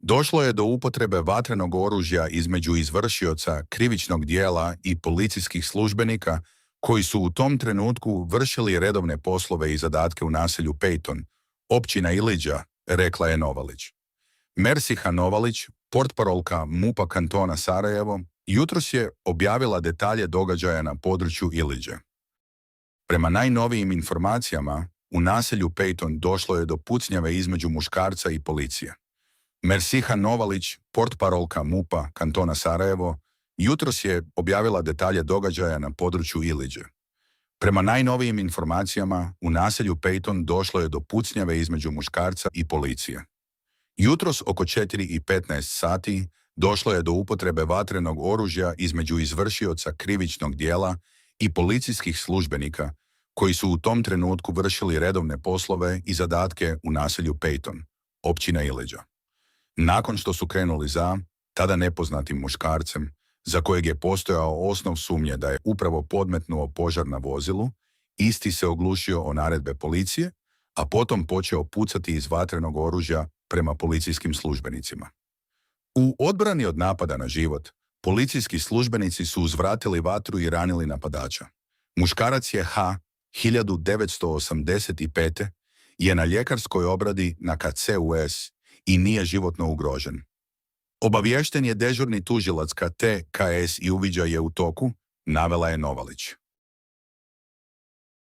Došlo je do upotrebe vatrenog oružja između izvršioca krivičnog dijela i policijskih službenika koji su u tom trenutku vršili redovne poslove i zadatke u naselju Peyton, općina Iliđa, rekla je Novalić. Mersiha Novalić, portparolka MUP-a kantona Sarajevo, jutros je objavila detalje događaja na području Iliđe. Prema najnovijim informacijama, u naselju Peyton došlo je do pucnjave između muškarca i policije. Mersiha Novalić, portparolka MUP-a kantona Sarajevo, jutros je objavila detalje događaja na području Iliđe. Prema najnovijim informacijama, u naselju Peyton došlo je do pucnjave između muškarca i policije. Jutros oko 4:15 sati došlo je do upotrebe vatrenog oružja između izvršioca krivičnog dijela i policijskih službenika koji su u tom trenutku vršili redovne poslove i zadatke u naselju Peyton, općina Iliđa. Nakon što su krenuli za tada nepoznatim muškarcem, za kojeg je postojao osnov sumnje da je upravo podmetnuo požar na vozilu, isti se oglušio o naredbe policije, a potom počeo pucati iz vatrenog oružja prema policijskim službenicima. U odbrani od napada na život, policijski službenici su uzvratili vatru i ranili napadača. Muškarac je 1985. je na ljekarskoj obradi na KCUS i nije životno ugrožen. Obaviješten je dežurni tužilac KT, KS i uviđaj je u toku, navela je Novalić.